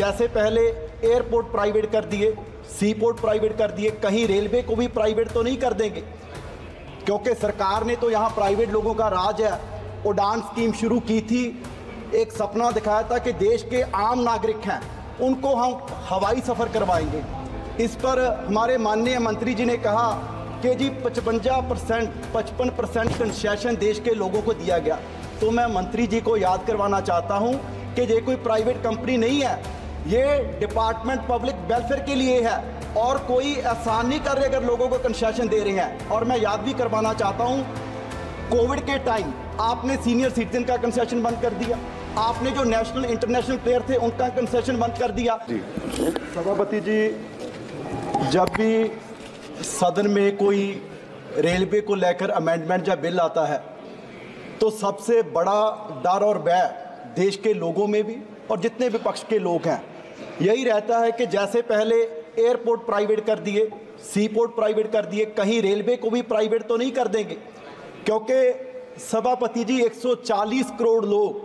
जैसे पहले airport private कर दिए, सी पोर्ट प्राइवेट कर दिए, कहीं रेलवे को भी प्राइवेट तो नहीं कर देंगे, क्योंकि सरकार ने तो यहाँ प्राइवेट लोगों का राज है। उड़ान स्कीम शुरू की थी, एक सपना दिखाया था कि देश के आम नागरिक हैं उनको हम हवाई सफ़र करवाएंगे। इस पर हमारे माननीय मंत्री जी ने कहा कि जी 55% कंसेशन देश के लोगों को दिया गया। तो मैं मंत्री जी को याद करवाना चाहता हूं कि ये कोई प्राइवेट कंपनी नहीं है, ये डिपार्टमेंट पब्लिक वेलफेयर के लिए है और कोई एहसान नहीं कर रहे अगर लोगों को कंसेशन दे रहे हैं। और मैं याद भी करवाना चाहता हूं, कोविड के टाइम आपने सीनियर सिटीजन का कंसेशन बंद कर दिया, आपने जो नेशनल इंटरनेशनल प्लेयर थे उनका कंसेशन बंद कर दिया। सभापति जी, जब भी सदन में कोई रेलवे को लेकर अमेंडमेंट या बिल आता है तो सबसे बड़ा डर और भय देश के लोगों में भी और जितने विपक्ष के लोग हैं यही रहता है कि जैसे पहले एयरपोर्ट प्राइवेट कर दिए, सी पोर्ट प्राइवेट कर दिए, कहीं रेलवे को भी प्राइवेट तो नहीं कर देंगे, क्योंकि सभापति जी 140 करोड़ लोग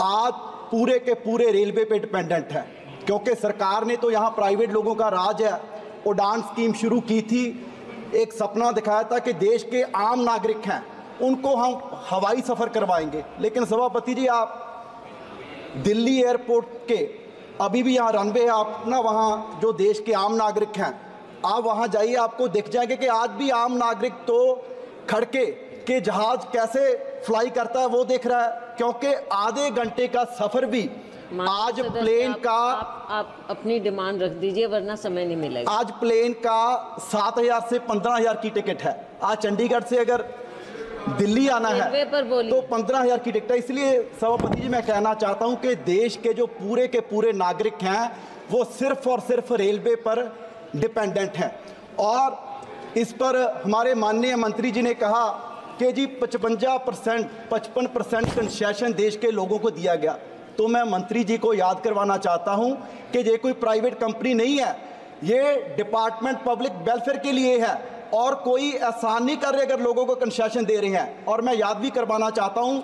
आज पूरे के पूरे रेलवे पे डिपेंडेंट हैं, क्योंकि सरकार ने तो यहाँ प्राइवेट लोगों का राज है। उड़ान स्कीम शुरू की थी, एक सपना दिखाया था कि देश के आम नागरिक हैं उनको हम हवाई सफ़र करवाएंगे। लेकिन सभापति जी, आप दिल्ली एयरपोर्ट के अभी भी यहाँ रनवे है, आप ना वहाँ जो देश के आम नागरिक हैं आप वहाँ जाइए, आपको दिख जाएंगे कि आज भी आम नागरिक तो खड़के के जहाज़ कैसे फ्लाई करता है वो देख रहा है, क्योंकि आधे घंटे का सफ़र भी आज प्लेन का आप अपनी डिमांड रख दीजिए वरना समय नहीं मिलेगा। आज प्लेन का 7,000 से 15,000 की टिकट है। आज चंडीगढ़ से अगर दिल्ली आना है तो 15,000 की टिकट है। इसलिए सभापति जी मैं कहना चाहता हूं कि देश के जो पूरे के पूरे नागरिक हैं वो सिर्फ और सिर्फ रेलवे पर डिपेंडेंट हैं। और इस पर हमारे माननीय मंत्री जी ने कहा कि जी 55% कंसेशन देश के लोगों को दिया गया। तो मैं मंत्री जी को याद करवाना चाहता हूं कि ये कोई प्राइवेट कंपनी नहीं है, ये डिपार्टमेंट पब्लिक वेलफेयर के लिए है और कोई एहसान नहीं कर रहे अगर लोगों को कंसेशन दे रहे हैं। और मैं याद भी करवाना चाहता हूं,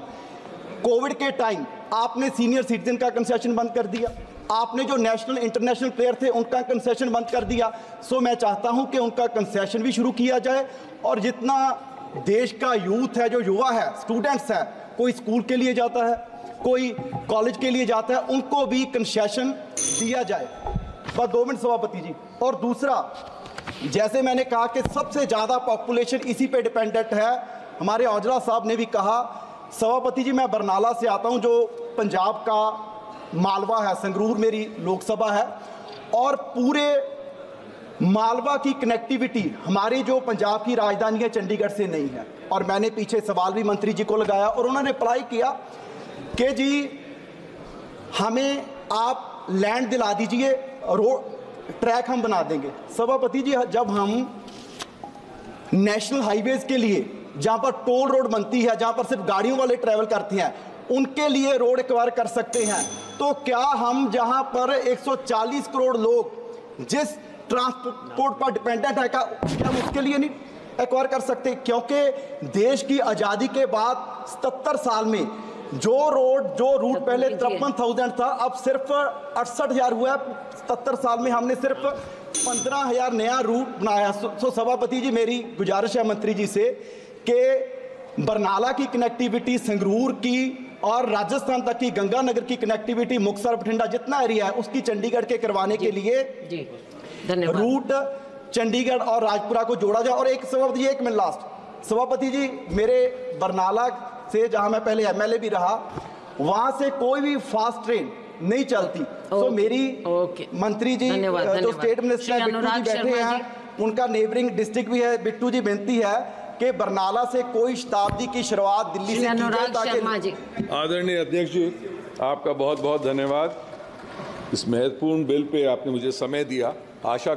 कोविड के टाइम आपने सीनियर सिटीजन का कंसेशन बंद कर दिया, आपने जो नेशनल इंटरनेशनल प्लेयर थे उनका कंसेशन बंद कर दिया। सो मैं चाहता हूं कि उनका कंसेशन भी शुरू किया जाए और जितना देश का यूथ है, जो युवा है, स्टूडेंट्स है, कोई स्कूल के लिए जाता है, कोई कॉलेज के लिए जाता है, उनको भी कंसेशन दिया जाए। बस 2 मिनट सभापति जी। और दूसरा, जैसे मैंने कहा कि सबसे ज़्यादा पॉपुलेशन इसी पे डिपेंडेंट है, हमारे औजला साहब ने भी कहा। सभापति जी, मैं बरनाला से आता हूं जो पंजाब का मालवा है, संगरूर मेरी लोकसभा है, और पूरे मालवा की कनेक्टिविटी हमारी जो पंजाब की राजधानी है चंडीगढ़ से नहीं है। और मैंने पीछे सवाल भी मंत्री जी को लगाया और उन्होंने अप्लाई किया कि जी हमें आप लैंड दिला दीजिए, रोड ट्रैक हम बना देंगे। सभापति जी, जब हम नेशनल हाईवेज के लिए जहां पर टोल रोड बनती है, जहां पर सिर्फ गाड़ियों वाले ट्रैवल करते हैं, उनके लिए रोड एक्वायर कर सकते हैं, तो क्या हम जहां पर 140 करोड़ लोग जिस ट्रांसपोर्ट पर डिपेंडेंट है, क्या हम उसके लिए नहीं एक्वायर कर सकते? क्योंकि देश की आज़ादी के बाद 77 साल में जो रूट पहले 53,000 था, अब सिर्फ 68,000 हुआ है। 77 साल में हमने सिर्फ 15,000 नया रूट बनाया। सो सभापति जी, मेरी गुजारिश है मंत्री जी से कि बरनाला की कनेक्टिविटी, संगरूर की और राजस्थान तक की गंगानगर की कनेक्टिविटी, मुक्तसर बठिंडा जितना एरिया है उसकी चंडीगढ़ के करवाने के लिए रूट चंडीगढ़ और राजपुरा को जोड़ा जाए। और एक सभापति जी, 1 मिनट लास्ट सभापति जी, मेरे बरनाला से जहां मैं पहले एमएलए भी रहा, वहां से कोई भी फास्ट ट्रेन नहीं चलती। तो मेरी मंत्री जी जो स्टेट मिनिस्टर बिट्टू जी बैठे हैं, उनका नेबरिंग डिस्ट्रिक्ट भी है, बिट्टू जी बेनती है कि बरनाला से कोई शताब्दी की शुरुआत दिल्ली से की जाए। आदरणीय अध्यक्ष जी, आपका बहुत बहुत धन्यवाद। इस महत्वपूर्ण बिल पे आपने मुझे समय दिया। आशा